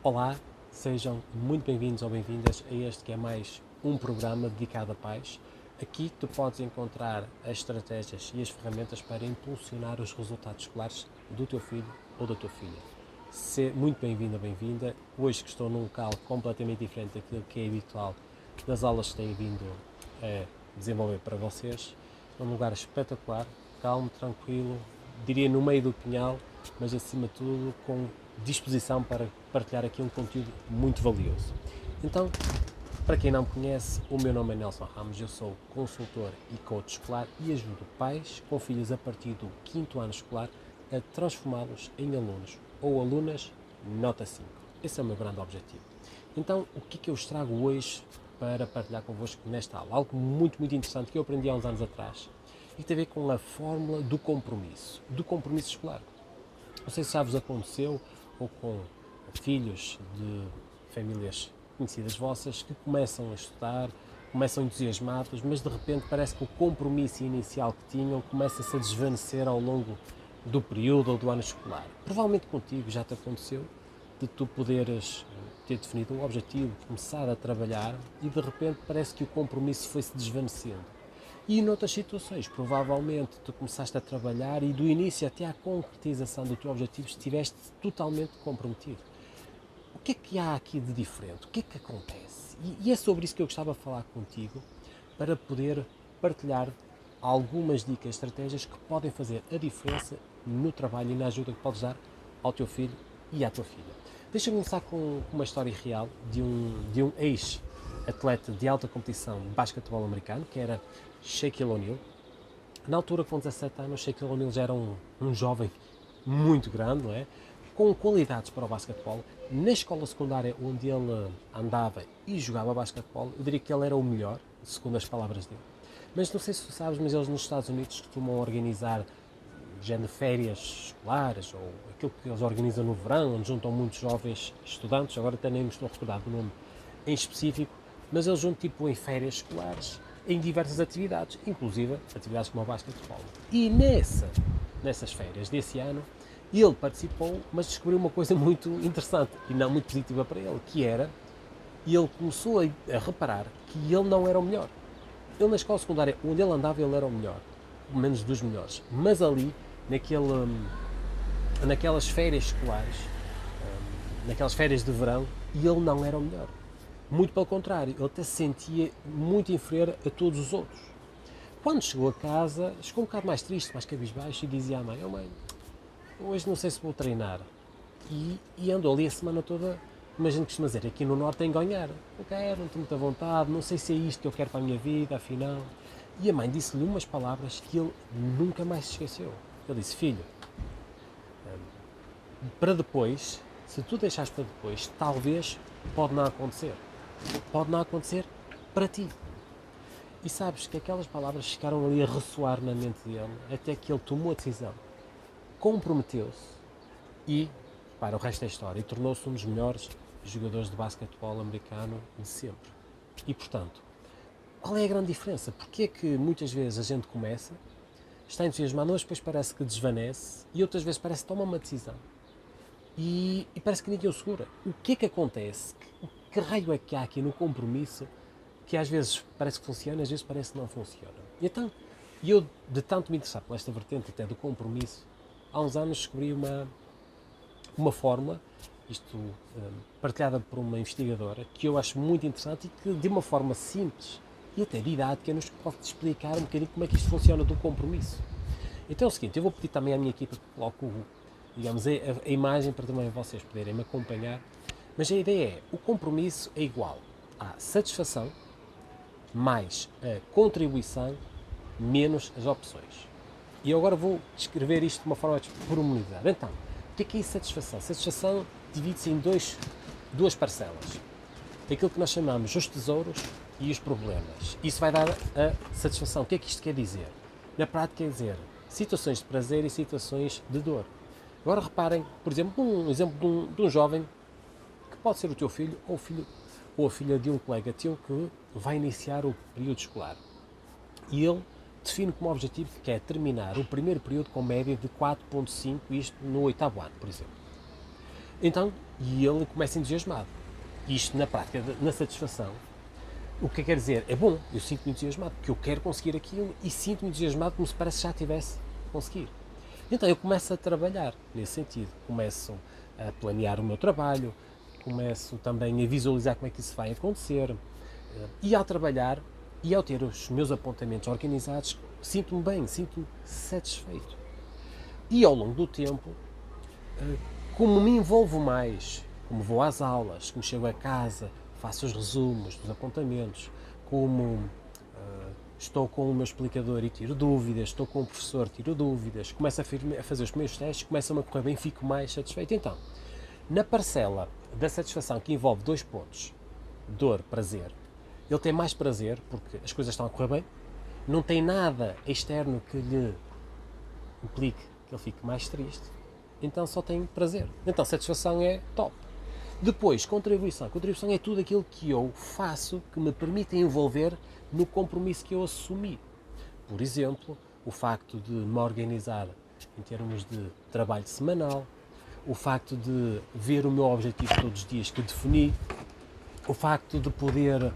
Olá, sejam muito bem-vindos ou bem-vindas a este que é mais um programa dedicado a pais. Aqui tu podes encontrar as estratégias e as ferramentas para impulsionar os resultados escolares do teu filho ou da tua filha. Ser muito bem-vindo ou bem-vinda. Hoje que estou num local completamente diferente daquilo que é habitual das aulas que tenho vindo a desenvolver para vocês. É um lugar espetacular, calmo, tranquilo, diria no meio do pinhal, mas acima de tudo com disposição para partilhar aqui um conteúdo muito valioso. Então, para quem não me conhece, o meu nome é Nelson Ramos, eu sou consultor e coach escolar e ajudo pais com filhos a partir do 5º ano escolar a transformá-los em alunos ou alunas nota 5. Esse é o meu grande objetivo. Então, o que é que eu trago hoje para partilhar convosco nesta aula? Algo muito interessante que eu aprendi há uns anos atrás e tem a ver com a fórmula do compromisso escolar. Não sei se já vos aconteceu ou com filhos de famílias conhecidas vossas que começam a estudar, começam entusiasmados, mas de repente parece que o compromisso inicial que tinham começa-se a desvanecer ao longo do período ou do ano escolar. Provavelmente contigo já te aconteceu de tu poderes ter definido um objetivo, começar a trabalhar e de repente parece que o compromisso foi-se desvanecendo. E noutras situações, provavelmente tu começaste a trabalhar e do início até à concretização do teu objetivo estiveste totalmente comprometido. O que é que há aqui de diferente? O que é que acontece? E é sobre isso que eu gostava de falar contigo para poder partilhar algumas dicas, estratégias que podem fazer a diferença no trabalho e na ajuda que podes dar ao teu filho e à tua filha. Deixa-me começar com uma história real de um ex-atleta de alta competição de basquetebol americano, que era Shaquille O'Neal. Na altura, com 17 anos, Shaquille O'Neal já era um jovem muito grande, não é? Com qualidades para o basquetebol. Na escola secundária onde ele andava e jogava basquetebol, eu diria que ele era o melhor, segundo as palavras dele. Mas não sei se tu sabes, mas eles nos Estados Unidos costumam organizar género férias escolares, ou aquilo que eles organizam no verão, onde juntam muitos jovens estudantes, agora até nem me estou a recordar do nome em específico, mas eles juntam tipo em férias escolares, em diversas atividades, inclusive atividades como o basquetebol. E nessas férias desse ano, ele participou, mas descobriu uma coisa muito interessante e não muito positiva para ele, que era, ele começou a reparar que ele não era o melhor. Ele na escola secundária onde ele andava, ele era o melhor, pelo menos dos melhores, mas ali, naquelas férias escolares, naquelas férias de verão, ele não era o melhor. Muito pelo contrário, ele até se sentia muito inferior a todos os outros. Quando chegou a casa, chegou um bocado mais triste, mais cabisbaixo e dizia à mãe: "Oh mãe, hoje não sei se vou treinar." E andou ali a semana toda, imagino que costuma dizer, aqui no Norte tem que ganhar. Não quero, não tenho muita vontade, não sei se é isto que eu quero para a minha vida, afinal. E a mãe disse-lhe umas palavras que ele nunca mais se esqueceu. Ele disse: "Filho, para depois, se tu deixares para depois, talvez pode não acontecer. Pode não acontecer para ti." E sabes que aquelas palavras ficaram ali a ressoar na mente dele, até que ele tomou a decisão, comprometeu-se e, para o resto é história, e tornou-se um dos melhores jogadores de basquetebol americano de sempre. E, portanto, qual é a grande diferença? Porque é que muitas vezes a gente começa, está entusiasmado, mas depois parece que desvanece e outras vezes parece que toma uma decisão e parece que ninguém o segura. O que é que acontece? Que raio é que há aqui no compromisso que às vezes parece que funciona, às vezes parece que não funciona? E então, eu, de tanto me interessar por esta vertente até do compromisso, há uns anos descobri uma fórmula, isto partilhada por uma investigadora, que eu acho muito interessante e que de uma forma simples e até didática nos pode explicar um bocadinho como é que isto funciona do compromisso. Então é o seguinte, eu vou pedir também à minha equipa que coloque digamos, a imagem para também vocês poderem me acompanhar, mas a ideia é, o compromisso é igual à satisfação mais a contribuição menos as opções. E eu agora vou descrever isto de uma forma pormenorizada. Então, o que é insatisfação? Satisfação divide-se em duas parcelas. Aquilo que nós chamamos os tesouros e os problemas. Isso vai dar a satisfação. O que é que isto quer dizer? Na prática quer dizer situações de prazer e situações de dor. Agora reparem, por exemplo, um exemplo de um jovem que pode ser o teu filho ou a filha de um colega teu que vai iniciar o período escolar. E ele define como objetivo que quer terminar o primeiro período com média de 4.5, isto no 8º ano, por exemplo. Então, e ele começa entusiasmado. Isto, na prática, na satisfação, o que quer dizer? É bom, eu sinto-me entusiasmado, porque eu quero conseguir aquilo e sinto-me entusiasmado como se parece que já tivesse conseguido. Então eu começo a trabalhar nesse sentido, começo a planear o meu trabalho, começo também a visualizar como é que isso vai acontecer, e ao trabalhar e ao ter os meus apontamentos organizados, sinto-me bem, sinto-me satisfeito. E ao longo do tempo, como me envolvo mais, como vou às aulas, como chego a casa, faço os resumos dos apontamentos, como estou com o meu explicador e tiro dúvidas, estou com o professor, tiro dúvidas, começo a fazer os primeiros testes, começam a correr bem, fico mais satisfeito. Então, na parcela da satisfação que envolve 2 pontos, dor, prazer, ele tem mais prazer porque as coisas estão a correr bem, não tem nada externo que lhe implique que ele fique mais triste, então só tem prazer. Então, satisfação é top. Depois, contribuição. Contribuição é tudo aquilo que eu faço que me permite envolver no compromisso que eu assumi. Por exemplo, o facto de me organizar em termos de trabalho semanal, o facto de ver o meu objetivo todos os dias que defini, o facto de poder,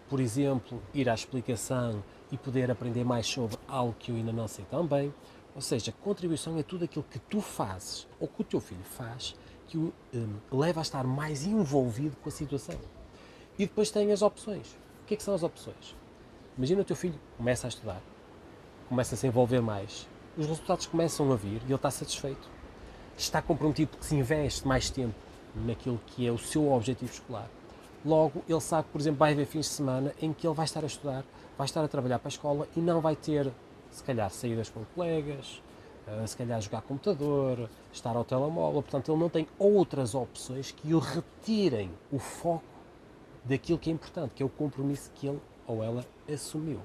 por exemplo, ir à explicação e poder aprender mais sobre algo que eu ainda não sei tão bem. Ou seja, contribuição é tudo aquilo que tu fazes ou que o teu filho faz que o leva a estar mais envolvido com a situação. E depois tem as opções. O que é que são as opções? Imagina o teu filho começa a estudar, começa a se envolver mais, os resultados começam a vir e ele está satisfeito. Está comprometido porque se investe mais tempo naquilo que é o seu objetivo escolar. Logo, ele sabe que, por exemplo, vai haver fins de semana em que ele vai estar a estudar, vai estar a trabalhar para a escola e não vai ter, se calhar, saídas com colegas, se calhar jogar computador, estar ao telemóvel. Portanto, ele não tem outras opções que o retirem o foco daquilo que é importante, que é o compromisso que ele ou ela assumiu.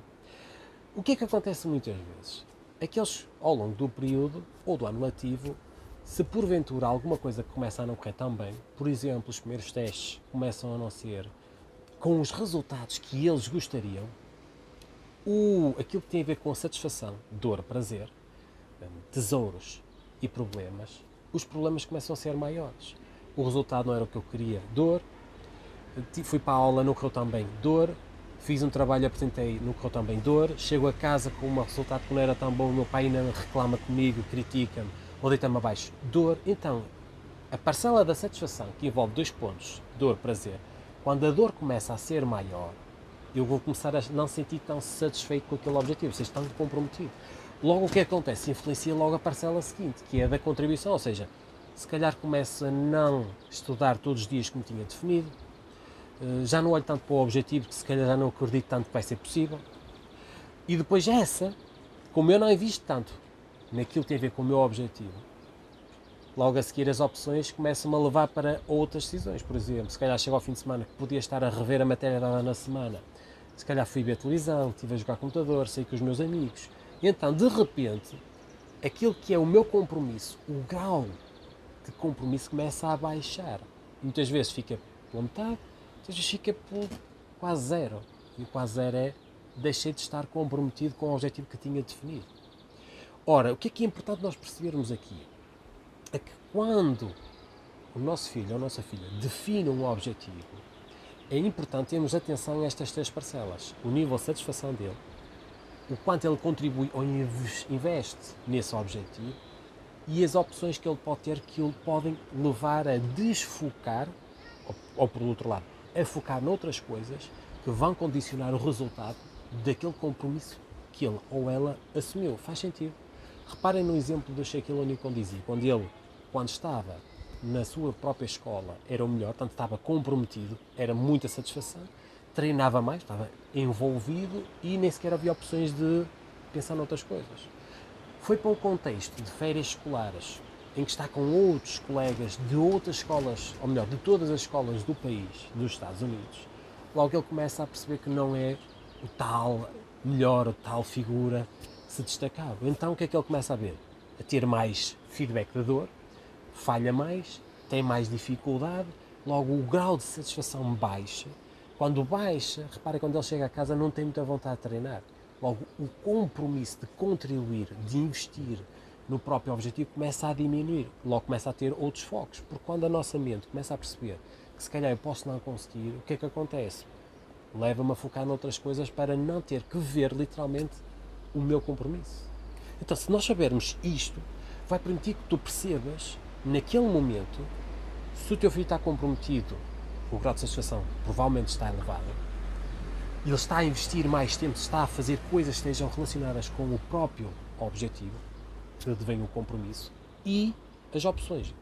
O que é que acontece muitas vezes? É que eles, ao longo do período ou do ano letivo, se porventura alguma coisa começa a não correr tão bem, por exemplo, os primeiros testes começam a não ser com os resultados que eles gostariam, aquilo que tem a ver com a satisfação, dor, prazer, tesouros e problemas, os problemas começam a ser maiores. O resultado não era o que eu queria, dor. Fui para a aula, não correu tão bem, dor. Fiz um trabalho, apresentei, não correu tão bem, dor. Chego a casa com um resultado que não era tão bom, o meu pai ainda reclama comigo, critica-me ou deita-me abaixo, dor. Então, a parcela da satisfação, que envolve 2 pontos, dor, prazer, quando a dor começa a ser maior, eu vou começar a não sentir tão satisfeito com aquele objetivo, ou seja, tão comprometido. Logo, o que acontece? Influencia logo a parcela seguinte, que é a da contribuição, ou seja, se calhar começo a não estudar todos os dias como tinha definido, já não olho tanto para o objetivo, que se calhar já não acredito tanto que vai ser possível. E depois essa, como eu não invisto tanto naquilo que tem a ver com o meu objetivo, logo a seguir as opções começam-me a levar para outras decisões. Por exemplo, se calhar chego ao fim de semana que podia estar a rever a matéria dada na semana, se calhar fui ver televisão, estive a jogar computador, saí com os meus amigos. E então, de repente, aquilo que é o meu compromisso, o grau de compromisso começa a baixar. Muitas vezes fica pela metade, muitas vezes fica por quase zero. E o quase zero é deixei de estar comprometido com o objetivo que tinha definido. Ora, o que é importante nós percebermos aqui? É que quando o nosso filho ou a nossa filha define um objetivo, é importante termos atenção a estas 3 parcelas. O nível de satisfação dele, o quanto ele contribui ou investe nesse objetivo e as opções que ele pode ter que o podem levar a desfocar, ou por outro lado, a focar noutras coisas que vão condicionar o resultado daquele compromisso que ele ou ela assumiu. Faz sentido? Reparem no exemplo do Shaquille O'Neal quando dizia, quando estava na sua própria escola, era o melhor, portanto estava comprometido, era muita satisfação, treinava mais, estava envolvido e nem sequer havia opções de pensar noutras coisas. Foi para um contexto de férias escolares, em que está com outros colegas de outras escolas, ou melhor, de todas as escolas do país, dos Estados Unidos, logo ele começa a perceber que não é o tal melhor, o tal figura que se destacava. Então o que é que ele começa a ver? A ter mais feedback da dor, falha mais, tem mais dificuldade, logo o grau de satisfação baixa. Quando baixa, repara, quando ele chega a casa não tem muita vontade de treinar. Logo, o compromisso de contribuir, de investir, no próprio objetivo começa a diminuir, logo começa a ter outros focos, porque quando a nossa mente começa a perceber que se calhar eu posso não conseguir, o que é que acontece? Leva-me a focar noutras coisas para não ter que ver literalmente o meu compromisso. Então, se nós sabermos isto, vai permitir que tu percebas, naquele momento, se o teu filho está comprometido, o grau de satisfação provavelmente está elevado, ele está a investir mais tempo, está a fazer coisas que estejam relacionadas com o próprio objetivo, que vem o compromisso, e as opções.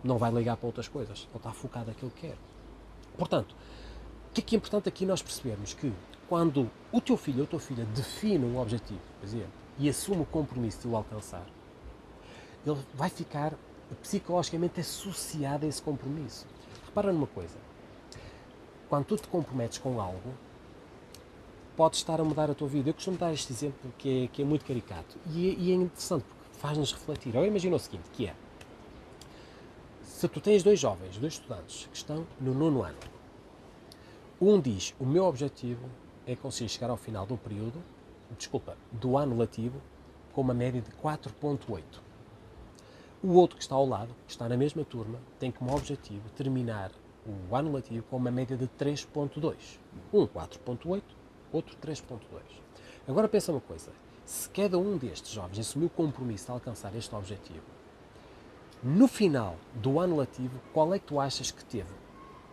Não vai ligar para outras coisas, ele está focado naquilo que quer. Portanto, o que é importante aqui nós percebermos? Que quando o teu filho ou a tua filha define um objetivo, por exemplo, e assume o compromisso de o alcançar, ele vai ficar psicologicamente associado a esse compromisso. Repara numa coisa, quando tu te comprometes com algo, pode estar a mudar a tua vida. Eu costumo dar este exemplo que é muito caricato e é interessante porque faz-nos refletir. Eu imagino o seguinte, que é, se tu tens dois jovens, dois estudantes que estão no 9º ano, um diz, o meu objetivo é conseguir chegar ao final do período, do ano letivo, com uma média de 4.8. O outro que está ao lado, que está na mesma turma, tem como objetivo terminar o ano letivo com uma média de 3.2. Um 4.8, outro 3.2. Agora pensa uma coisa, se cada um destes jovens assumiu o compromisso de alcançar este objetivo, no final do ano letivo, qual é que tu achas que teve?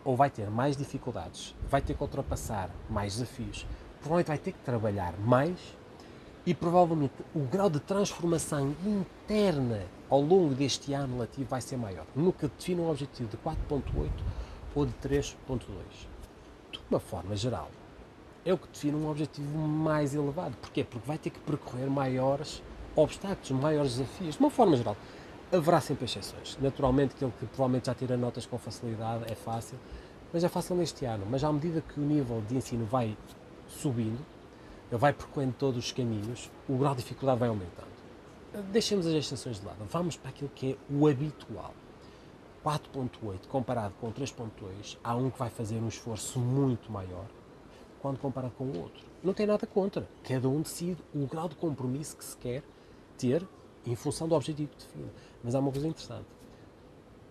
Ou vai ter mais dificuldades, vai ter que ultrapassar mais desafios, provavelmente vai ter que trabalhar mais e provavelmente o grau de transformação interna ao longo deste ano letivo vai ser maior. No que define um objetivo de 4.8 ou de 3.2. De uma forma geral, é o que define um objetivo mais elevado. Porquê? Porque vai ter que percorrer maiores obstáculos, maiores desafios. De uma forma geral, haverá sempre exceções. Naturalmente, aquele que provavelmente já tira notas com facilidade é fácil, mas é fácil neste ano. Mas à medida que o nível de ensino vai subindo, ele vai percorrendo todos os caminhos, o grau de dificuldade vai aumentando. Deixemos as exceções de lado. Vamos para aquilo que é o habitual. 4.8 comparado com 3.2, há um que vai fazer um esforço muito maior quando comparado com o outro. Não tem nada contra. Cada um decide o grau de compromisso que se quer ter em função do objetivo que define. Mas há uma coisa interessante.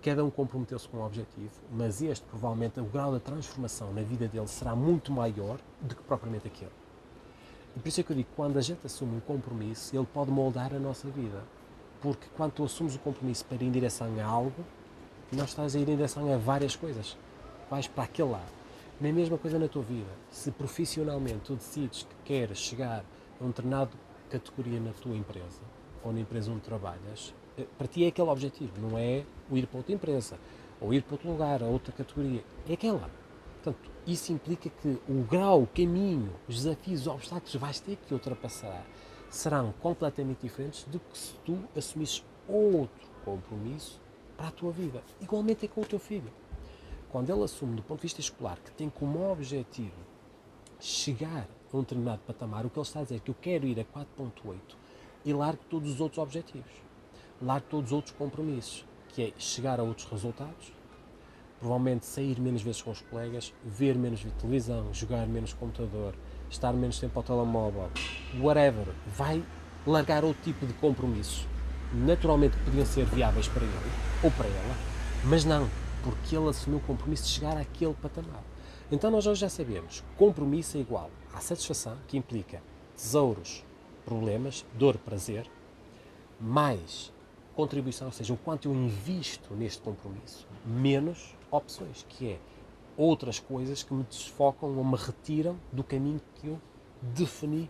Cada um comprometeu-se com um objetivo, mas este, provavelmente, o grau de transformação na vida dele será muito maior do que propriamente aquele. E por isso é que eu digo, quando a gente assume um compromisso, ele pode moldar a nossa vida. Porque quando tu assumes o compromisso para ir em direção a algo, não estás a ir em direção a várias coisas. Vais para aquele lado. Nem a mesma coisa na tua vida. Se profissionalmente tu decides que queres chegar a um determinado categoria na tua empresa, ou na empresa onde trabalhas, para ti é aquele objetivo, não é o ir para outra empresa, ou ir para outro lugar, a outra categoria. É aquela. Portanto, isso implica que o grau, o caminho, os desafios, os obstáculos que vais ter que ultrapassar serão completamente diferentes do que se tu assumisses outro compromisso para a tua vida. Igualmente é com o teu filho. Quando ele assume, do ponto de vista escolar, que tem como objetivo chegar a um determinado patamar, o que ele está a dizer é que eu quero ir a 4.8 e largo todos os outros objetivos. Largo todos os outros compromissos, que é chegar a outros resultados, provavelmente sair menos vezes com os colegas, ver menos televisão, jogar menos computador, estar menos tempo ao telemóvel, whatever, vai largar outro tipo de compromissos. Naturalmente podiam ser viáveis para ele ou para ela, mas não, porque ele assumiu o compromisso de chegar àquele patamar. Então nós hoje já sabemos, compromisso é igual à satisfação, que implica tesouros, problemas, dor, prazer, mais contribuição, ou seja, o quanto eu invisto neste compromisso, menos opções, que é outras coisas que me desfocam ou me retiram do caminho que eu defini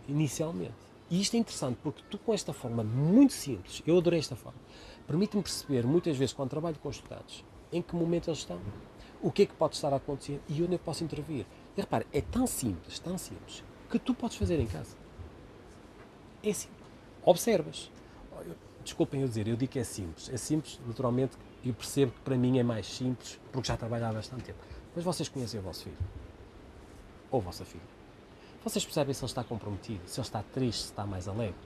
inicialmente. E isto é interessante porque tu, com esta forma muito simples, eu adorei esta forma, permite-me perceber muitas vezes quando trabalho com estudantes em que momento eles estão, o que é que pode estar a acontecer e onde eu posso intervir. E repare, é tão simples, que tu podes fazer em casa. É simples. Observas. Desculpem eu dizer, eu digo que é simples. É simples, naturalmente, eu percebo que para mim é mais simples, porque já trabalho há bastante tempo. Mas vocês conhecem o vosso filho. Ou a vossa filha. Vocês percebem se ele está comprometido, se ele está triste, se está mais alegre,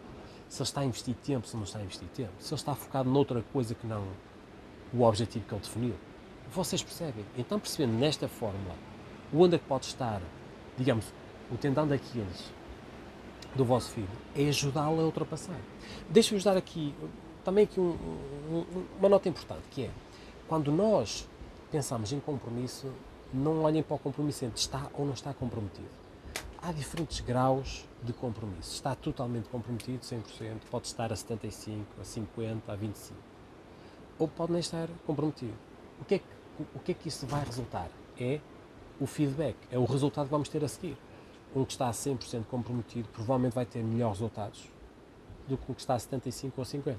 se ele está a investir tempo, se não está a investir tempo, se ele está focado noutra coisa que não o objetivo que ele definiu. Vocês percebem. Então, percebendo nesta fórmula, onde é que pode estar, digamos, o tendão daqueles do vosso filho, é ajudá-lo a ultrapassar. Deixa-vos dar aqui também aqui uma nota importante, que é, quando nós pensamos em compromisso, não olhem para o compromisso entre está ou não está comprometido. Há diferentes graus de compromisso. Está totalmente comprometido, 100%, pode estar a 75%, a 50%, a 25%. Ou pode nem estar comprometido. O que é que isso vai resultar? É o feedback, é o resultado que vamos ter a seguir. Um que está a 100% comprometido provavelmente vai ter melhores resultados do que um que está a 75% ou 50%.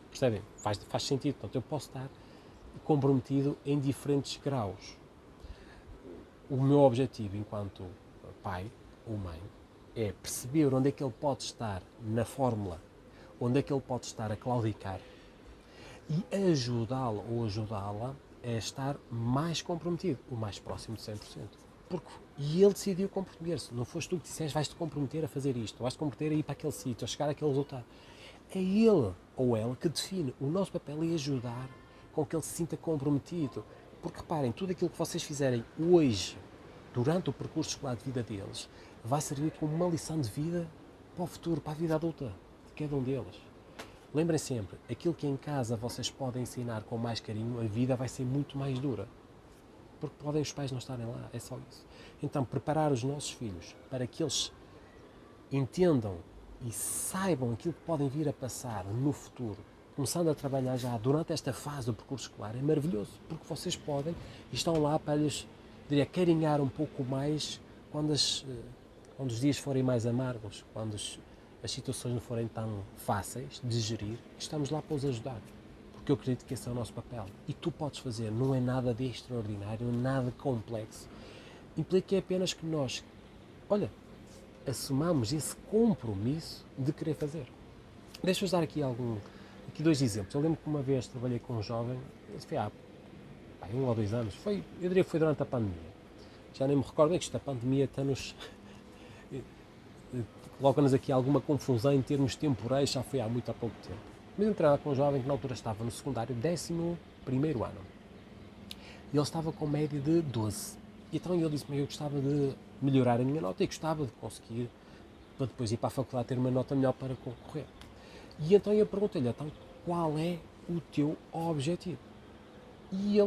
Percebem? Faz sentido. Portanto, eu posso estar comprometido em diferentes graus. O meu objetivo enquanto pai ou mãe é perceber onde é que ele pode estar na fórmula, onde é que ele pode estar a claudicar e ajudá-lo ou ajudá-la a estar mais comprometido, o mais próximo de 100%. E ele decidiu comprometer-se. Não foste tu que disseste vais-te comprometer a fazer isto, vais-te comprometer a ir para aquele sítio, a chegar àquele resultado. É ele ou ela que define. O nosso papel é ajudar com que ele se sinta comprometido. Porque reparem, tudo aquilo que vocês fizerem hoje, durante o percurso escolar de vida deles, vai servir como uma lição de vida para o futuro, para a vida adulta de cada um deles. Lembrem sempre, aquilo que em casa vocês podem ensinar com mais carinho, a vida vai ser muito mais dura. Porque podem os pais não estarem lá, é só isso. Então, preparar os nossos filhos para que eles entendam e saibam aquilo que podem vir a passar no futuro, começando a trabalhar já durante esta fase do percurso escolar, é maravilhoso, porque vocês podem e estão lá para lhes, diria, carinhar um pouco mais quando os dias forem mais amargos, quando as situações não forem tão fáceis de gerir, estamos lá para os ajudar. Porque eu acredito que esse é o nosso papel. E tu podes fazer, não é nada de extraordinário, nada de complexo. Implica apenas que nós, assumamos esse compromisso de querer fazer. Deixa-vos dar aqui dois exemplos. Eu lembro que uma vez trabalhei com um jovem, isso foi há 1 ou 2 anos, eu diria que foi durante a pandemia. Já nem me recordo bem que esta pandemia está-nos... coloca-nos aqui alguma confusão em termos temporais, já foi há muito há pouco tempo. Mas entrei lá com um jovem que na altura estava no secundário, 11º ano. E ele estava com média de 12. E então ele disse-me que eu gostava de melhorar a minha nota e gostava de conseguir, para depois ir para a faculdade, ter uma nota melhor para concorrer. E então eu perguntei-lhe, então, qual é o teu objetivo? E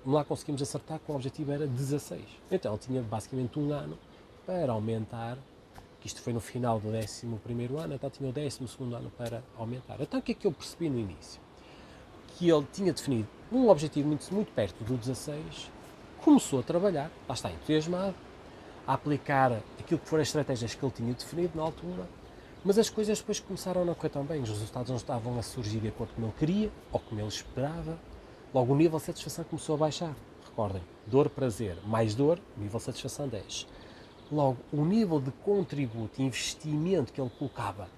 lá conseguimos acertar que o objetivo era 16. Então ele tinha basicamente 1 ano para aumentar, que isto foi no final do 11º ano, então tinha o 12º ano para aumentar. Então o que é que eu percebi no início? Que ele tinha definido um objetivo muito perto do 16, começou a trabalhar, lá está, entusiasmado, a aplicar aquilo que foram as estratégias que ele tinha definido na altura, mas as coisas depois começaram a não correr tão bem, os resultados não estavam a surgir de acordo com como ele queria, ou como ele esperava, logo o nível de satisfação começou a baixar. Recordem, dor, prazer, mais dor, nível de satisfação 10. Logo, o nível de contributo e investimento que ele colocava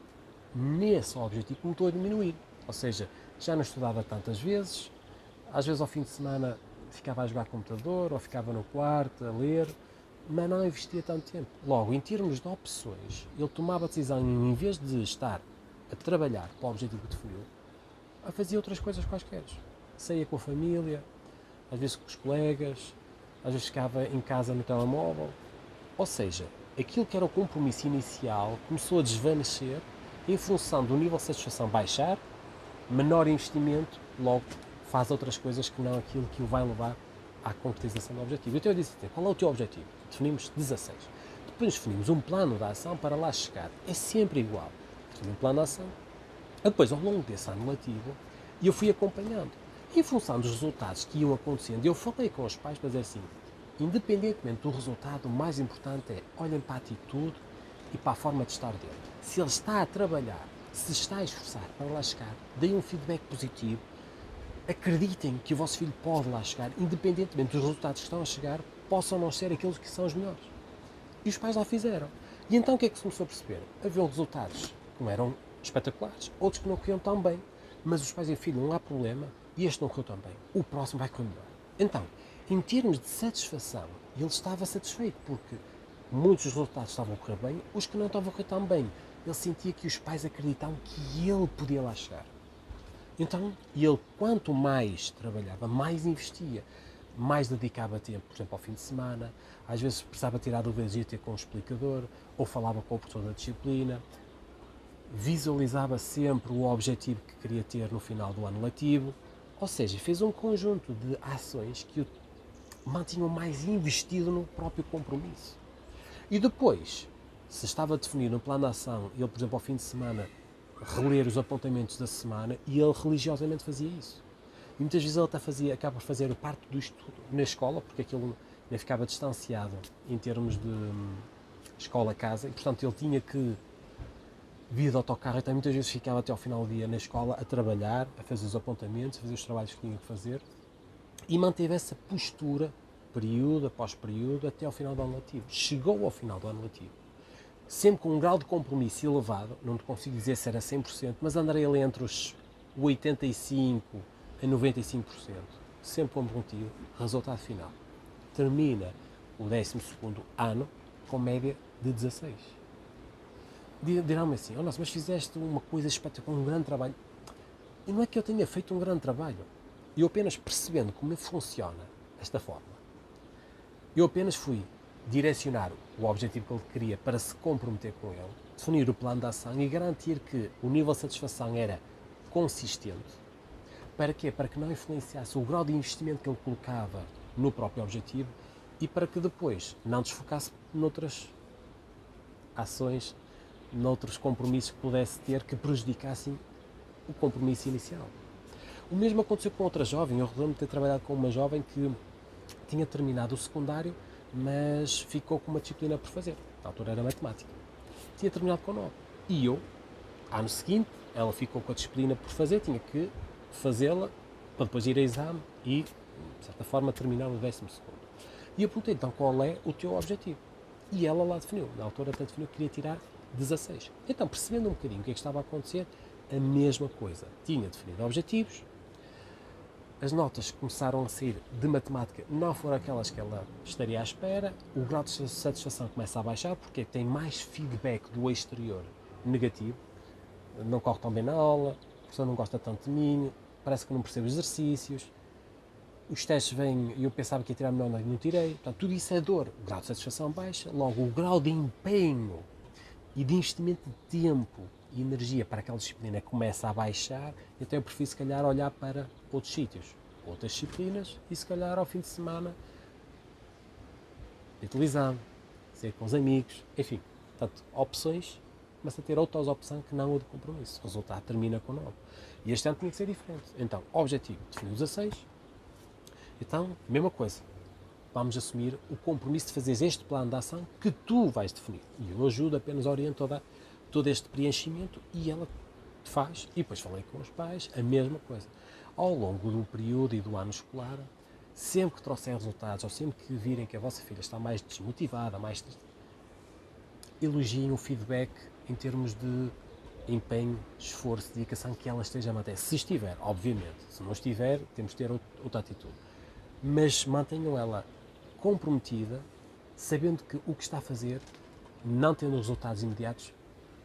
nesse objetivo começou a diminuir. Ou seja, já não estudava tantas vezes, às vezes ao fim de semana ficava a jogar computador ou ficava no quarto a ler, mas não investia tanto tempo. Logo, em termos de opções, ele tomava a decisão, em vez de estar a trabalhar para o objetivo que definiu, a fazer outras coisas quaisquer. Saía com a família, às vezes com os colegas, às vezes ficava em casa no telemóvel. Ou seja, aquilo que era o compromisso inicial começou a desvanecer em função do nível de satisfação baixar, menor investimento, logo faz outras coisas que não aquilo que o vai levar à concretização do objetivo. Então eu disse, qual é o teu objetivo? Definimos 16. Depois definimos um plano de ação para lá chegar. É sempre igual. Definimos um plano de ação. Depois, ao longo desse ano letivo, eu fui acompanhando. Em função dos resultados que iam acontecendo, eu falei com os pais para dizer assim, independentemente do resultado, o mais importante é olhem para a atitude e para a forma de estar dele. Se ele está a trabalhar, se está a esforçar para lá chegar, deem um feedback positivo, acreditem que o vosso filho pode lá chegar, independentemente dos resultados que estão a chegar, possam não ser aqueles que são os melhores. E os pais lá fizeram. E então o que é que se começou a perceber? Havia resultados que não eram espetaculares, outros que não corriam tão bem, mas os pais diziam, filho, não há problema, e este não correu tão bem, o próximo vai correr melhor. Então, em termos de satisfação, ele estava satisfeito, porque muitos dos resultados estavam a correr bem, os que não estavam a correr tão bem, ele sentia que os pais acreditavam que ele podia lá chegar. Então, ele quanto mais trabalhava, mais investia, mais dedicava tempo, por exemplo, ao fim de semana, às vezes precisava tirar dúvidas e ia ter com o explicador, ou falava com o professor da disciplina, visualizava sempre o objetivo que queria ter no final do ano letivo, ou seja, fez um conjunto de ações que o mantinham mais investido no próprio compromisso. E depois, se estava definido no plano de ação, ele, por exemplo, ao fim de semana, reler os apontamentos da semana, e ele religiosamente fazia isso. E muitas vezes ele até acaba por fazer parte do estudo na escola, porque aquilo ainda ficava distanciado em termos de escola-casa, e portanto ele tinha que vir de autocarro, então muitas vezes ficava até ao final do dia na escola a trabalhar, a fazer os apontamentos, a fazer os trabalhos que tinha que fazer, e manteve essa postura, período após período, até ao final do ano letivo. Chegou ao final do ano letivo, sempre com um grau de compromisso elevado, não te consigo dizer se era 100%, mas andarei ali entre os 85% a 95%, sempre comprometido. Resultado final, termina o 12º ano com média de 16. Dirão-me assim, oh, nossa, mas fizeste uma coisa espetacular, um grande trabalho. E não é que eu tenha feito um grande trabalho, eu apenas percebendo como funciona esta forma, eu apenas fui direcionar o objetivo que ele queria para se comprometer com ele, definir o plano de ação e garantir que o nível de satisfação era consistente. Para quê? Para que não influenciasse o grau de investimento que ele colocava no próprio objetivo e para que depois não desfocasse noutras ações, noutros compromissos que pudesse ter que prejudicassem o compromisso inicial. O mesmo aconteceu com outra jovem. Eu recordo-me de ter trabalhado com uma jovem que tinha terminado o secundário, mas ficou com uma disciplina por fazer. Na altura era matemática. Tinha terminado com 9. E eu, ano seguinte, ela ficou com a disciplina por fazer, tinha que fazê-la para depois ir a exame e, de certa forma, terminar o 12º. E eu perguntei, então, qual é o teu objetivo? E ela lá definiu. Na altura até definiu que queria tirar 16. Então, percebendo um bocadinho o que é que estava a acontecer, a mesma coisa. Tinha definido objetivos, as notas começaram a sair de matemática, não foram aquelas que ela estaria à espera, o grau de satisfação começa a baixar porque tem mais feedback do exterior negativo, não corre tão bem na aula, a professora não gosta tanto de mim, parece que não percebe os exercícios, os testes vêm e eu pensava que ia tirar melhor, mas não tirei, portanto tudo isso é dor, o grau de satisfação baixa, logo o grau de empenho e de investimento de tempo e energia para aquela disciplina começa a baixar, então eu prefiro se calhar olhar para outros sítios, outras disciplinas e se calhar ao fim de semana utilizando, ser com os amigos, enfim, portanto, opções, começa a ter outras opções que não o de compromisso. O resultado termina com 9. E este ano tinha que ser diferente. Então, objetivo, definiu 16. Então, mesma coisa. Vamos assumir o compromisso de fazer este plano de ação que tu vais definir. E eu ajudo, apenas oriento todo este preenchimento e ela faz. E depois falei com os pais, a mesma coisa. Ao longo do período e do ano escolar, sempre que trouxer resultados ou sempre que virem que a vossa filha está mais desmotivada, mais triste, elogiem o feedback em termos de empenho, esforço, dedicação que ela esteja a manter. Se estiver, obviamente. Se não estiver, temos de ter outra atitude. Mas mantenham ela comprometida, sabendo que o que está a fazer, não tendo resultados imediatos,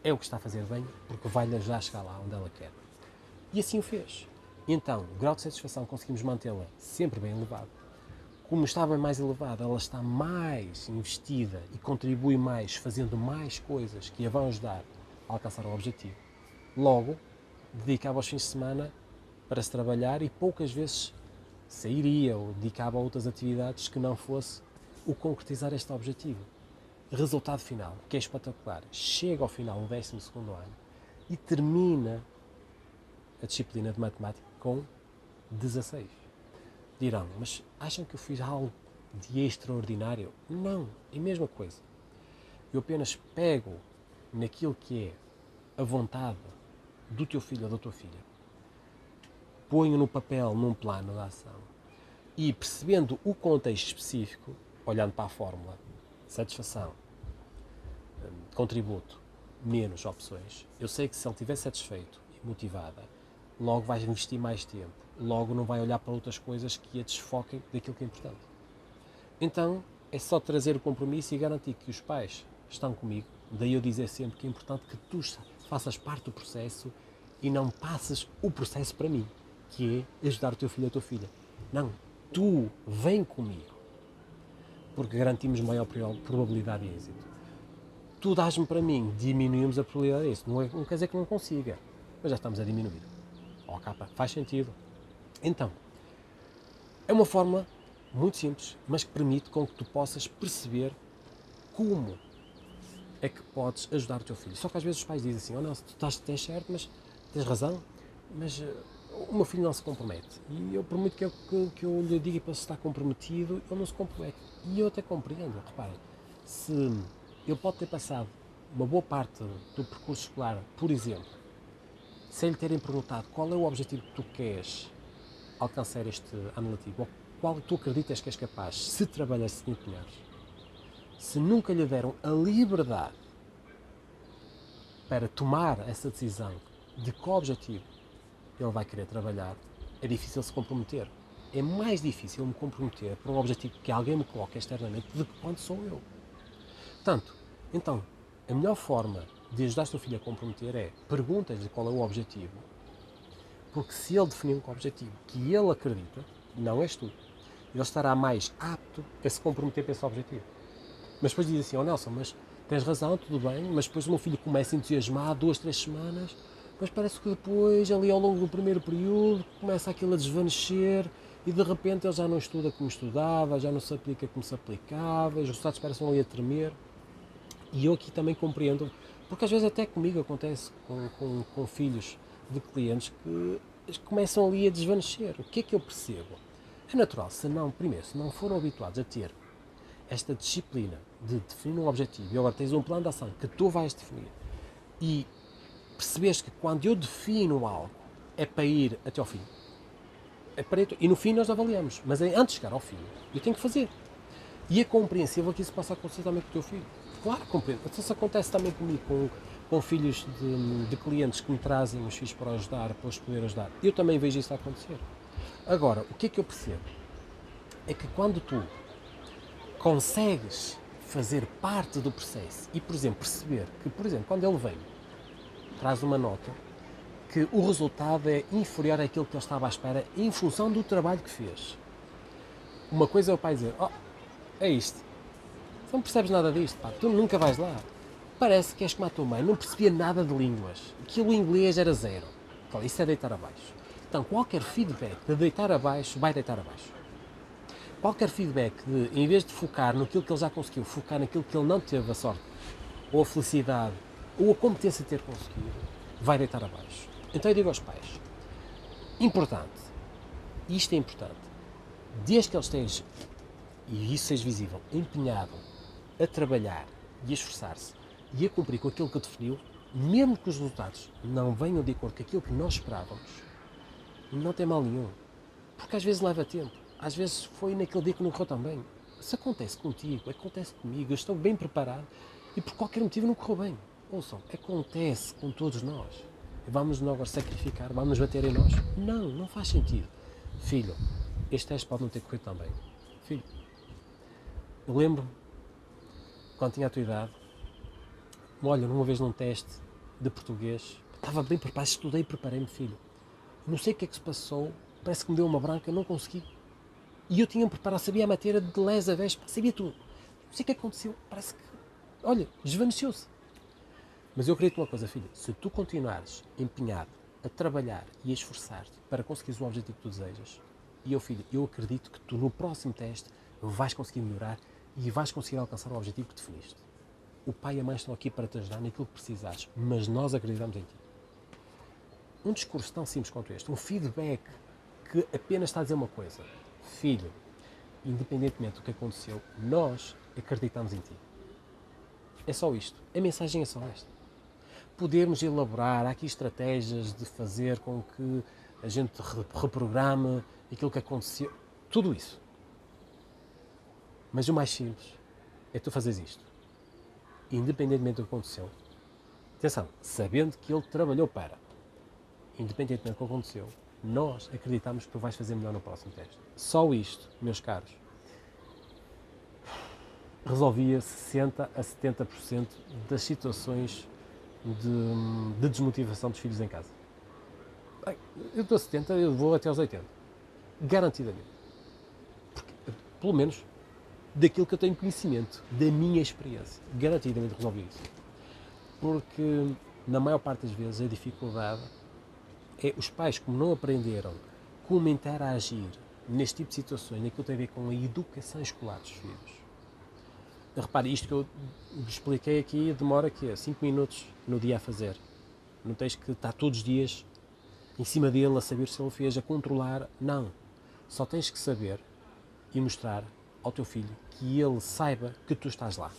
é o que está a fazer bem, porque vai-lhe ajudar a chegar lá onde ela quer. E assim o fez. Então, o grau de satisfação conseguimos mantê-la sempre bem elevado. Como estava mais elevada, ela está mais investida e contribui mais, fazendo mais coisas que a vão ajudar a alcançar o objetivo. Logo, dedicava os fins de semana para se trabalhar e poucas vezes sairia ou dedicava a outras atividades que não fosse o concretizar este objetivo. Resultado final, que é espetacular. Chega ao final do 12º ano e termina a disciplina de matemática com 16. Dirão, mas acham que eu fiz algo de extraordinário? Não, é a mesma coisa. Eu apenas pego naquilo que é a vontade do teu filho ou da tua filha, ponho no papel, num plano de ação e percebendo o contexto específico, olhando para a fórmula, satisfação, contributo, menos opções, eu sei que se ele estiver satisfeito e motivada, logo vais investir mais tempo, logo não vai olhar para outras coisas que a desfoquem daquilo que é importante. Então, é só trazer o compromisso e garantir que os pais estão comigo, daí eu dizer sempre que é importante que tu faças parte do processo e não passes o processo para mim, que é ajudar o teu filho ou a tua filha. Não, tu vem comigo, porque garantimos maior probabilidade de êxito. tu dás-me para mim, diminuímos a probabilidade disso. Não quer dizer que não consiga, mas já estamos a diminuir. Ó, capa, faz sentido. Então, é uma forma muito simples, mas que permite com que tu possas perceber como é que podes ajudar o teu filho. Só que às vezes os pais dizem assim, não, tu tens certo, mas tens razão, mas o meu filho não se compromete. E eu, por muito que eu lhe diga para se estar comprometido, ele não se compromete. E eu até compreendo, reparem, se ele pode ter passado uma boa parte do percurso escolar, por exemplo, sem lhe terem perguntado qual é o objetivo que tu queres alcançar este ano letivo, ou qual tu acreditas que és capaz, se trabalhas, se te empenhares, se nunca lhe deram a liberdade para tomar essa decisão de qual objetivo ele vai querer trabalhar, é difícil se comprometer. É mais difícil me comprometer por um objetivo que alguém me coloca externamente do que quando sou eu. Portanto, então, a melhor forma de ajudar o teu filho a comprometer é perguntas-lhe qual é o objetivo, porque se ele definir um objetivo que ele acredita, não és tu, ele estará mais apto a se comprometer para esse objetivo. Mas depois diz assim, Nelson, mas tens razão, tudo bem, mas depois o meu filho começa entusiasmado 2, 3 semanas, mas parece que depois, ali ao longo do primeiro período, começa aquilo a desvanecer e de repente ele já não estuda como estudava, já não se aplica como se aplicava, os resultados parecem ali a tremer. E eu aqui também compreendo, porque às vezes até comigo acontece com filhos de clientes que começam ali a desvanecer. O que é que eu percebo? É natural, se não foram habituados a ter esta disciplina de definir um objetivo e agora tens um plano de ação que tu vais definir e percebes que quando eu defino algo é para ir até ao fim, e no fim nós avaliamos, mas antes de chegar ao fim eu tenho que fazer. E é compreensível que isso possa acontecer também com o teu filho. Claro, compreendo. Isso acontece também comigo, com filhos de clientes que me trazem os filhos para ajudar, para os poder ajudar. Eu também vejo isso acontecer. Agora, o que é que eu percebo? É que quando tu consegues fazer parte do processo e, por exemplo, perceber que, por exemplo, quando ele vem, traz uma nota, que o resultado é inferior àquilo que ele estava à espera em função do trabalho que fez. Uma coisa é o pai dizer, é isto, tu não percebes nada disto, pá, tu nunca vais lá. Parece que és como a tua mãe, não percebia nada de línguas, aquilo em inglês era zero. Então, isso é deitar abaixo. Então, qualquer feedback de deitar abaixo, vai deitar abaixo. Qualquer feedback de, em vez de focar naquilo que ele já conseguiu, focar naquilo que ele não teve a sorte, ou a felicidade, ou a competência de ter conseguido, vai deitar abaixo. Então eu digo aos pais, importante, isto é importante, desde que ele esteja, e isso seja visível, empenhado a trabalhar e a esforçar-se e a cumprir com aquilo que ele definiu, mesmo que os resultados não venham de acordo com aquilo que nós esperávamos, não tem mal nenhum. Porque às vezes leva tempo. Às vezes foi naquele dia que não correu tão bem. Se acontece contigo, acontece comigo, eu estou bem preparado e por qualquer motivo não correu bem. Ouçam, acontece com todos nós. Vamos nos agora sacrificar, vamos nos bater em nós? Não, não faz sentido. Filho, este teste pode não ter corrido tão bem. Filho, eu lembro-me, quando tinha a tua idade, olha, uma vez num teste de português, estava bem preparado, estudei e preparei-me, filho. Não sei o que é que se passou, parece que me deu uma branca, não consegui. E eu tinha-me preparado, sabia a matéria de les a vespa, sabia tudo. Não sei o que aconteceu, parece que, olha, desvaneceu-se. Mas eu acredito uma coisa, filho, se tu continuares empenhado a trabalhar e a esforçar-te para conseguires o objetivo que tu desejas, e eu, filho, eu acredito que tu no próximo teste vais conseguir melhorar e vais conseguir alcançar o objetivo que definiste. O pai e a mãe estão aqui para te ajudar naquilo que precisares, mas nós acreditamos em ti. Um discurso tão simples quanto este, um feedback que apenas está a dizer uma coisa, filho, independentemente do que aconteceu, nós acreditamos em ti. É só isto. A mensagem é só esta. Podemos elaborar, há aqui estratégias de fazer com que a gente reprograme aquilo que aconteceu, tudo isso. Mas o mais simples é tu fazeres isto. Independentemente do que aconteceu. Atenção, sabendo que ele trabalhou para. Independentemente do que aconteceu, nós acreditamos que tu vais fazer melhor no próximo teste. Só isto, meus caros, resolvia 60% a 70% das situações de desmotivação dos filhos em casa. Bem, eu estou a 70%, eu vou até aos 80%. Garantidamente. Porque, pelo menos, daquilo que eu tenho conhecimento, da minha experiência. Garantidamente resolvi isso. Porque, na maior parte das vezes, a dificuldade é os pais, como não aprenderam como interagir neste tipo de situações, naquilo que tem a ver com a educação escolar dos filhos. Repare, isto que eu expliquei aqui demora 5 minutos no dia a fazer. Não tens que estar todos os dias em cima dele a saber se ele fez, a controlar. Não. Só tens que saber e mostrar ao teu filho que ele saiba que tu estás lá.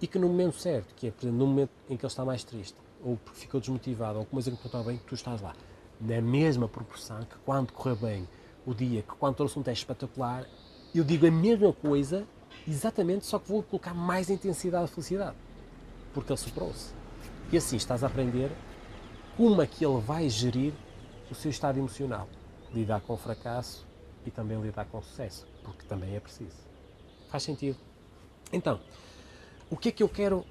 E que no momento certo, que é, por exemplo, no momento em que ele está mais triste, ou porque ficou desmotivado, ou alguma coisa que não está bem, tu estás lá. Na mesma proporção que quando correu bem o dia, que quando trouxe um teste espetacular, eu digo a mesma coisa, exatamente, só que vou colocar mais intensidade de felicidade. Porque ele superou-se. E assim estás a aprender como é que ele vai gerir o seu estado emocional. Lidar com o fracasso e também lidar com o sucesso. Porque também é preciso. Faz sentido? Então, o que é que eu quero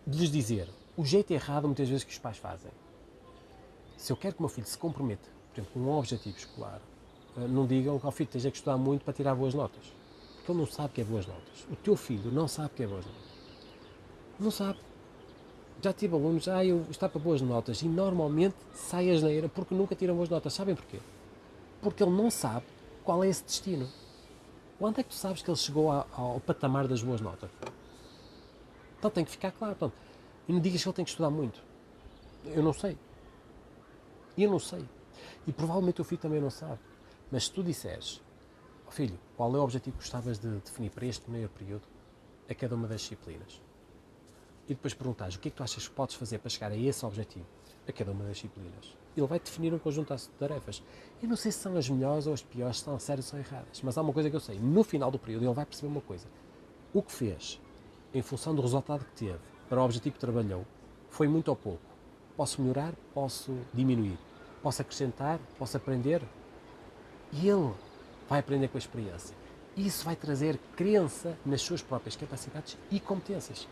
lhes dizer? O jeito errado, muitas vezes, que os pais fazem. Se eu quero que o meu filho se comprometa, por exemplo, com um objetivo escolar, não digam que o filho esteja que estudar muito para tirar boas notas. Porque ele não sabe o que é boas notas. O teu filho não sabe o que é boas notas. Não sabe. Já tive alunos, eu está para boas notas, e normalmente sai a asneira porque nunca tiram boas notas. Sabem porquê? Porque ele não sabe qual é esse destino. Quando é que tu sabes que ele chegou ao patamar das boas notas? Então tem que ficar claro. Então, e não digas que ele tem que estudar muito. Eu não sei. Eu não sei. E provavelmente o teu filho também não sabe. Mas se tu disseres, filho, qual é o objetivo que gostavas de definir para este primeiro período a cada uma das disciplinas? E depois perguntares o que é que tu achas que podes fazer para chegar a esse objetivo, a cada uma das disciplinas. Ele vai definir um conjunto de tarefas. Eu não sei se são as melhores ou as piores, se são certas ou erradas, mas há uma coisa que eu sei. No final do período ele vai perceber uma coisa. O que fez, em função do resultado que teve, para o objetivo que trabalhou, foi muito ou pouco. Posso melhorar, posso diminuir, posso acrescentar, posso aprender. E ele vai aprender com a experiência. Isso vai trazer crença nas suas próprias capacidades e competências.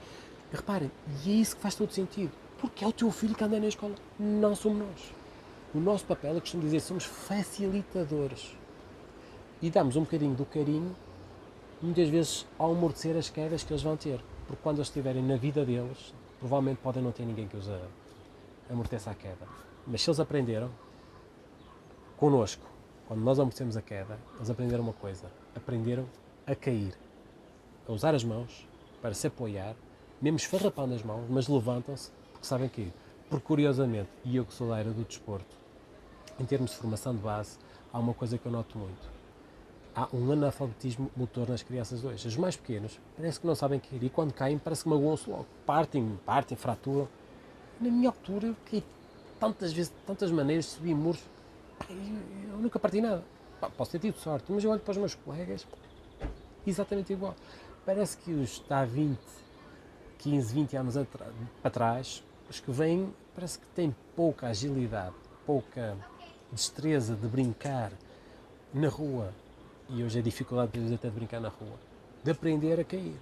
E reparem, e é isso que faz todo sentido. Porque é o teu filho que anda na escola, não somos nós. O nosso papel, eu costumo dizer, somos facilitadores. E damos um bocadinho do carinho, muitas vezes, ao amortecer as quedas que eles vão ter. Porque quando eles estiverem na vida deles, provavelmente podem não ter ninguém que os amorteça a queda. Mas se eles aprenderam, connosco, quando nós amortecemos a queda, eles aprenderam uma coisa. Aprenderam a cair. A usar as mãos para se apoiar, mesmo esfarrapando as mãos, mas levantam-se porque sabem cair. Porque, curiosamente, e eu que sou da era do desporto, em termos de formação de base, há uma coisa que eu noto muito. Há um analfabetismo motor nas crianças de hoje. Os mais pequenos parece que não sabem cair e quando caem parece que magoam-se logo. Partem, fraturam. Na minha altura eu caí tantas vezes, de tantas maneiras, subi muros. Eu nunca parti nada. Posso ter tido sorte, mas eu olho para os meus colegas exatamente igual. Parece que os está 15, 20 anos para trás, os que vêm parece que têm pouca agilidade, pouca destreza de brincar na rua. E hoje a dificuldade deles até de brincar na rua. De aprender a cair.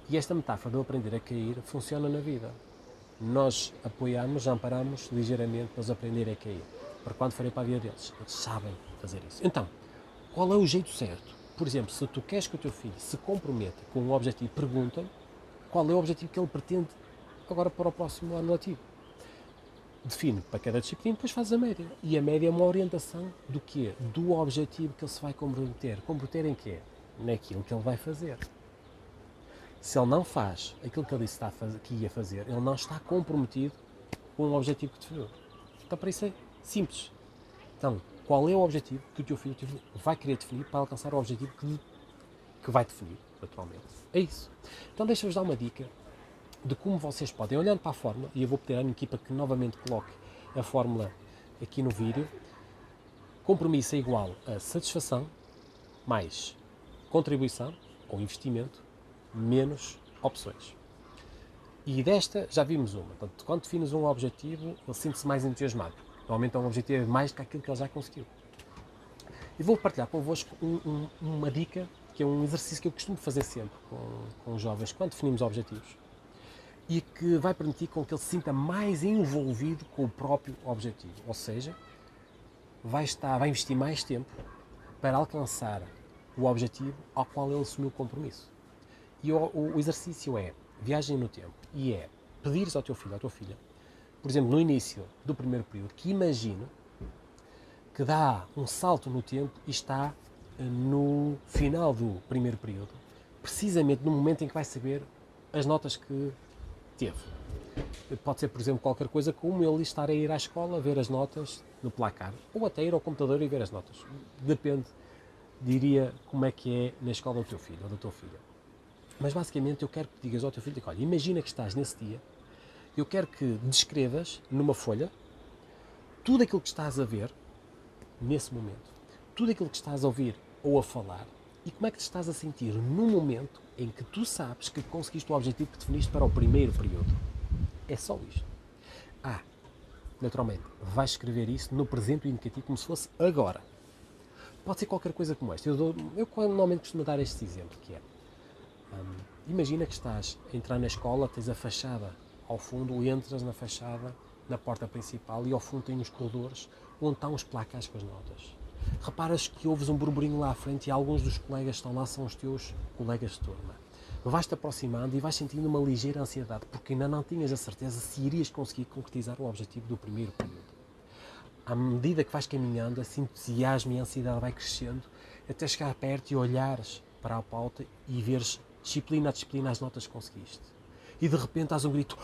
E esta metáfora de aprender a cair funciona na vida. Nós apoiamos, amparamos ligeiramente para eles aprenderem a cair. Para quando forem para a vida deles, eles sabem fazer isso. Então, qual é o jeito certo? Por exemplo, se tu queres que o teu filho se comprometa com um objetivo, pergunta-lhe qual é o objetivo que ele pretende agora para o próximo ano letivo. Define para cada disciplina, depois fazes a média. E a média é uma orientação do quê? Do objetivo que ele se vai comprometer. Comprometer em quê? Naquilo que ele vai fazer. Se ele não faz aquilo que ele disse que ia fazer, ele não está comprometido com o objetivo que definiu. Então, para isso é simples. Então, qual é o objetivo que o teu filho vai querer definir para alcançar o objetivo que vai definir, naturalmente? É isso. Então, deixa-vos dar uma dica de como vocês podem, olhando para a fórmula, e eu vou pedir à minha equipa que novamente coloque a fórmula aqui no vídeo. Compromisso é igual a satisfação mais contribuição ou investimento menos opções. E desta já vimos uma. Portanto, quando defines um objetivo, ele sente-se mais entusiasmado. Normalmente é um objetivo mais do que aquilo que ele já conseguiu. E vou partilhar convosco uma dica, que é um exercício que eu costumo fazer sempre com os jovens, quando definimos objetivos, e que vai permitir com que ele se sinta mais envolvido com o próprio objetivo. Ou seja, vai investir mais tempo para alcançar o objetivo ao qual ele assumiu o compromisso. E o exercício é viagem no tempo e é pedires ao teu filho, à tua filha, por exemplo, no início do primeiro período, que imagine que dá um salto no tempo e está no final do primeiro período, precisamente no momento em que vai saber as notas que teve. Pode ser, por exemplo, qualquer coisa como ele estar a ir à escola, ver as notas no placar, ou até ir ao computador e ver as notas. Depende, diria, como é que é na escola do teu filho ou da tua filha. Mas basicamente eu quero que digas ao teu filho, olha, imagina que estás nesse dia, eu quero que descrevas numa folha tudo aquilo que estás a ver nesse momento, tudo aquilo que estás a ouvir ou a falar e como é que te estás a sentir no momento em que tu sabes que conseguiste o objetivo que definiste para o primeiro período. É só isto. Naturalmente, vais escrever isso no presente indicativo como se fosse agora. Pode ser qualquer coisa como esta. Eu normalmente costumo dar este exemplo, que é, imagina que estás a entrar na escola, tens a fachada ao fundo, entras na fachada, na porta principal, e ao fundo tem uns corredores onde estão os placas com as notas. Reparas que ouves um burburinho lá à frente e alguns dos colegas que estão lá são os teus colegas de turma. Vais-te aproximando e vais sentindo uma ligeira ansiedade, porque ainda não tinhas a certeza se irias conseguir concretizar o objetivo do primeiro período. À medida que vais caminhando, esse entusiasmo e a ansiedade vai crescendo, até chegar perto e olhares para a pauta e veres disciplina a disciplina as notas que conseguiste. E de repente hás um grito,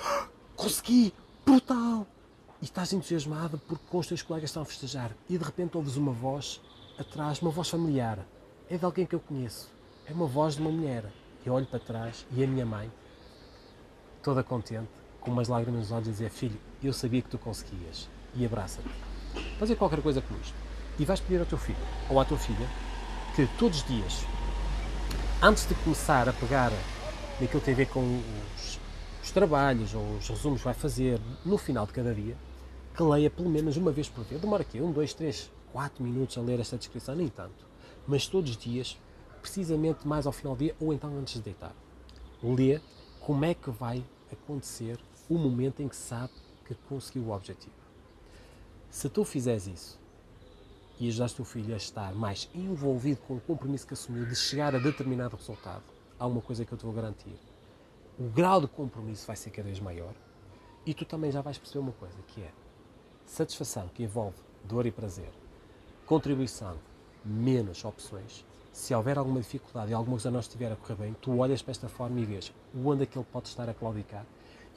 consegui, brutal! E estás entusiasmado porque com os teus colegas estão a festejar. E de repente ouves uma voz atrás, uma voz familiar. É de alguém que eu conheço. É uma voz de uma mulher. Eu olho para trás e a minha mãe, toda contente, com umas lágrimas nos olhos, a dizer, filho, eu sabia que tu conseguias. E abraça-te. Fazer qualquer coisa como isto. E vais pedir ao teu filho ou à tua filha que todos os dias, antes de começar a pegar naquilo que tem a ver com os trabalhos ou os resumos que vai fazer no final de cada dia, que leia pelo menos uma vez por dia. Demora aqui 1, 2, 3, 4 minutos a ler esta descrição, nem tanto. Mas todos os dias, precisamente mais ao final do dia ou então antes de deitar. Lê como é que vai acontecer o momento em que sabe que conseguiu o objetivo. Se tu fizeres isso e ajudares o teu filho a estar mais envolvido com o compromisso que assumiu de chegar a determinado resultado, há uma coisa que eu te vou garantir. O grau de compromisso vai ser cada vez maior e tu também já vais perceber uma coisa, que é satisfação, que envolve dor e prazer, contribuição, menos opções. Se houver alguma dificuldade e alguma coisa não estiver a correr bem, tu olhas para esta forma e vês onde é que ele pode estar a claudicar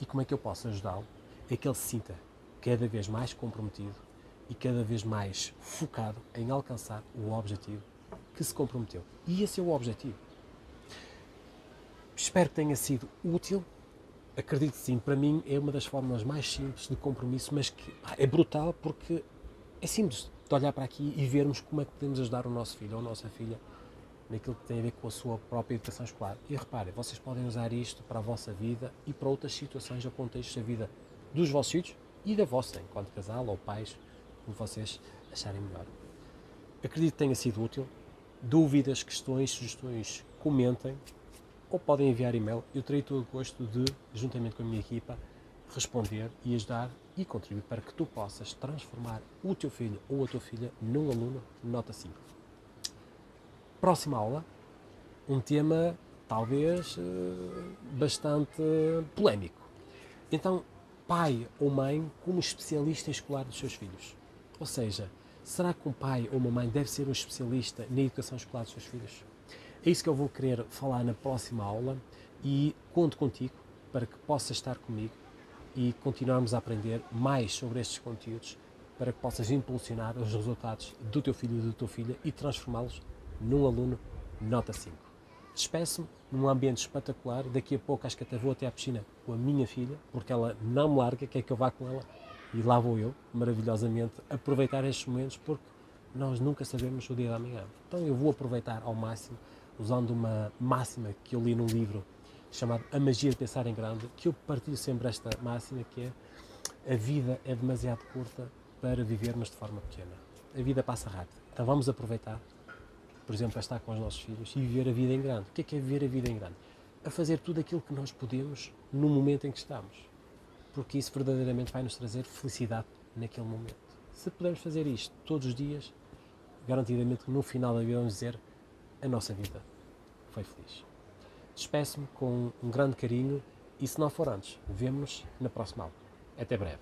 e como é que eu posso ajudá-lo a que ele se sinta cada vez mais comprometido e cada vez mais focado em alcançar o objetivo que se comprometeu. E esse é o objetivo. Espero que tenha sido útil. Acredito que sim. Para mim é uma das formas mais simples de compromisso, mas que é brutal porque é simples de olhar para aqui e vermos como é que podemos ajudar o nosso filho ou a nossa filha naquilo que tem a ver com a sua própria educação escolar. E reparem, vocês podem usar isto para a vossa vida e para outras situações ou contextos da vida dos vossos filhos e da vossa, enquanto casal ou pais, como vocês acharem melhor. Acredito que tenha sido útil. Dúvidas, questões, sugestões, comentem ou podem enviar e-mail. Eu terei todo o gosto de, juntamente com a minha equipa, responder e ajudar e contribuir para que tu possas transformar o teu filho ou a tua filha num aluno nota 5. Próxima aula, um tema talvez bastante polémico. Então, pai ou mãe como especialista escolar dos seus filhos. Ou seja, será que um pai ou uma mãe deve ser um especialista na educação escolar dos seus filhos? É isso que eu vou querer falar na próxima aula e conto contigo para que possas estar comigo e continuarmos a aprender mais sobre estes conteúdos para que possas impulsionar os resultados do teu filho e da tua filha e transformá-los num aluno nota 5. Despeço-me num ambiente espetacular. Daqui a pouco acho que até vou até à piscina com a minha filha, porque ela não me larga, quer que eu vá com ela. E lá vou eu, maravilhosamente, aproveitar estes momentos, porque nós nunca sabemos o dia da amanhã. Então eu vou aproveitar ao máximo, usando uma máxima que eu li num livro chamado A Magia de Pensar em Grande, que eu partilho sempre esta máxima, que é: a vida é demasiado curta para vivermos de forma pequena. A vida passa rápido. Então vamos aproveitar, por exemplo, a estar com os nossos filhos e viver a vida em grande. O que é viver a vida em grande? A fazer tudo aquilo que nós podemos no momento em que estamos. Porque isso verdadeiramente vai nos trazer felicidade naquele momento. Se pudermos fazer isto todos os dias, garantidamente no final da vida vamos dizer: a nossa vida foi feliz. Despeço-me com um grande carinho e, se não for antes, vemo-nos na próxima aula. Até breve.